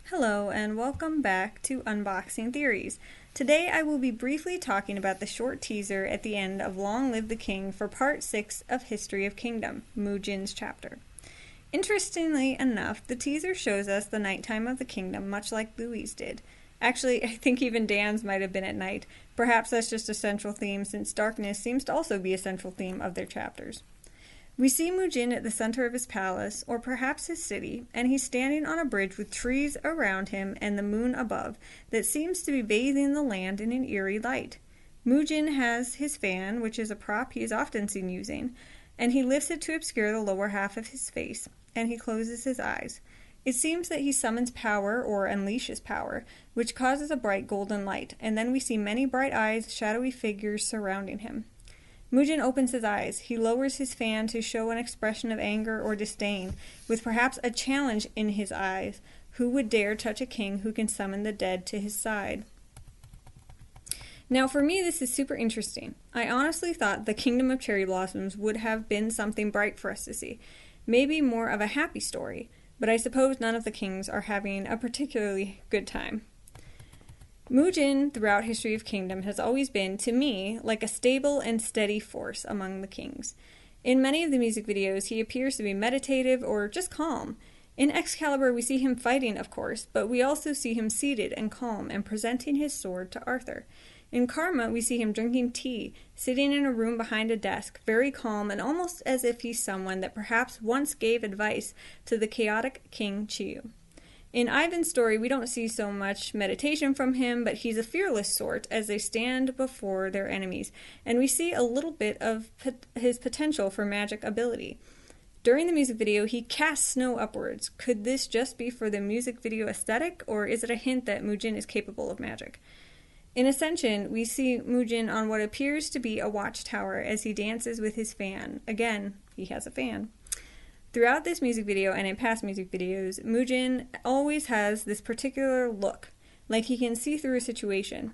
Hello and welcome back to Unboxing Theories. Today I will be briefly talking about the short teaser at the end of Long Live the King for Part 6 of History of Kingdom, Mujin's chapter. Interestingly enough, the teaser shows us the nighttime of the kingdom, much like Louis' did. Actually, I think even Dan's might have been at night. Perhaps that's just a central theme, since darkness seems to also be a central theme of their chapters. We see Mujin at the center of his palace, or perhaps his city, and he's standing on a bridge with trees around him and the moon above that seems to be bathing the land in an eerie light. Mujin has his fan, which is a prop he is often seen using, and he lifts it to obscure the lower half of his face, and he closes his eyes. It seems that he summons power or unleashes power, which causes a bright golden light, and then we see many bright eyes, shadowy figures surrounding him. Mujin opens his eyes. He lowers his fan to show an expression of anger or disdain, with perhaps a challenge in his eyes. Who would dare touch a king who can summon the dead to his side? Now, for me, this is super interesting. I honestly thought the Kingdom of Cherry Blossoms would have been something bright for us to see. Maybe more of a happy story, but I suppose none of the kings are having a particularly good time. Mujin, throughout History of Kingdom, has always been, to me, like a stable and steady force among the kings. In many of the music videos, he appears to be meditative or just calm. In Excalibur, we see him fighting, of course, but we also see him seated and calm and presenting his sword to Arthur. In Karma, we see him drinking tea, sitting in a room behind a desk, very calm and almost as if he's someone that perhaps once gave advice to the chaotic King Chiyu. In Ivan's story, we don't see so much meditation from him, but he's a fearless sort as they stand before their enemies, and we see a little bit of his potential for magic ability. During the music video, he casts snow upwards. Could this just be for the music video aesthetic, or is it a hint that Mujin is capable of magic? In Ascension, we see Mujin on what appears to be a watchtower as he dances with his fan. Again, he has a fan. Throughout this music video and in past music videos, Mujin always has this particular look, like he can see through a situation.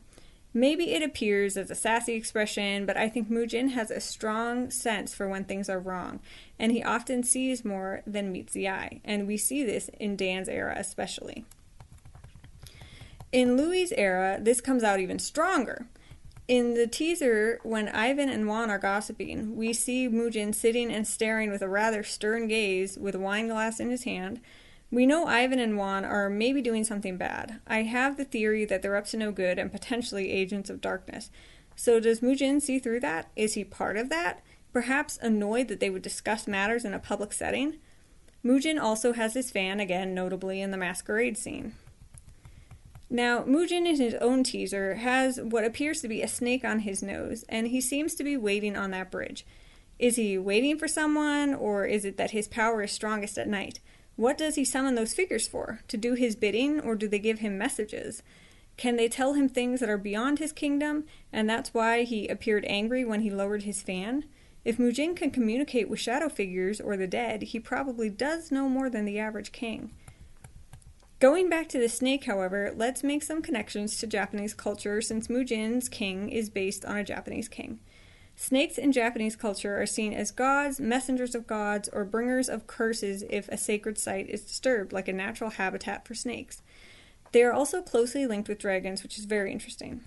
Maybe it appears as a sassy expression, but I think Mujin has a strong sense for when things are wrong, and he often sees more than meets the eye, and we see this in Dan's era especially. In Louis' era, this comes out even stronger. In the teaser, when Ivan and Juan are gossiping, we see Mujin sitting and staring with a rather stern gaze with a wine glass in his hand. We know Ivan and Juan are maybe doing something bad. I have the theory that they're up to no good and potentially agents of darkness. So does Mujin see through that? Is he part of that? Perhaps annoyed that they would discuss matters in a public setting? Mujin also has his fan, again notably in the masquerade scene. Now, Mujin in his own teaser has what appears to be a snake on his nose, and he seems to be waiting on that bridge. Is he waiting for someone, or is it that his power is strongest at night? What does he summon those figures for? To do his bidding, or do they give him messages? Can they tell him things that are beyond his kingdom, and that's why he appeared angry when he lowered his fan? If Mujin can communicate with shadow figures or the dead, he probably does know more than the average king. Going back to the snake, however, let's make some connections to Japanese culture since Mujin's king is based on a Japanese king. Snakes in Japanese culture are seen as gods, messengers of gods, or bringers of curses if a sacred site is disturbed, like a natural habitat for snakes. They are also closely linked with dragons, which is very interesting.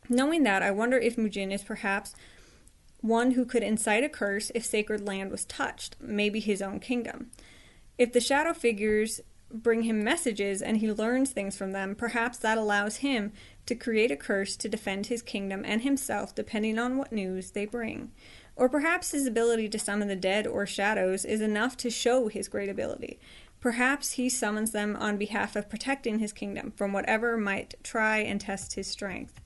Knowing that, I wonder if Mujin is perhaps one who could incite a curse if sacred land was touched, maybe his own kingdom. If the shadow figures bring him messages and he learns things from them, perhaps that allows him to create a curse to defend his kingdom and himself depending on what news they bring. Or perhaps his ability to summon the dead or shadows is enough to show his great ability. Perhaps he summons them on behalf of protecting his kingdom from whatever might try and test his strength.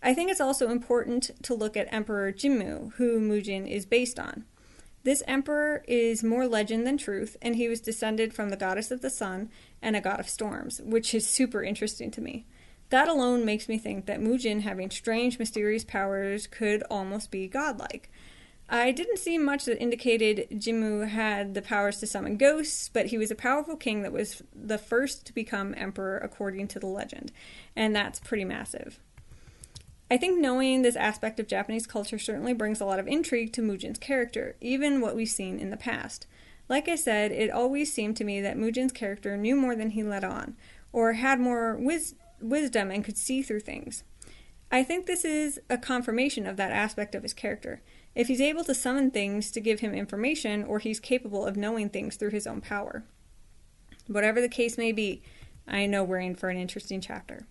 I think it's also important to look at Emperor Jimmu, who Mujin is based on. This emperor is more legend than truth, and he was descended from the goddess of the sun and a god of storms, which is super interesting to me. That alone makes me think that Mujin having strange, mysterious powers could almost be godlike. I didn't see much that indicated Jimmu had the powers to summon ghosts, but he was a powerful king that was the first to become emperor according to the legend, and that's pretty massive. I think knowing this aspect of Japanese culture certainly brings a lot of intrigue to Mujin's character, even what we've seen in the past. Like I said, it always seemed to me that Mujin's character knew more than he let on, or had more wisdom and could see through things. I think this is a confirmation of that aspect of his character. If he's able to summon things to give him information, or he's capable of knowing things through his own power. Whatever the case may be, I know we're in for an interesting chapter.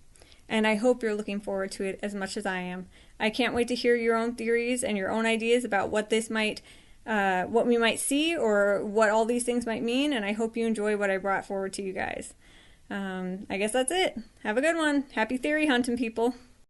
And I hope you're looking forward to it as much as I am. I can't wait to hear your own theories and your own ideas about what this might, what we might see, or what all these things might mean, and I hope you enjoy what I brought forward to you guys. I guess that's it. Have a good one. Happy theory hunting, people.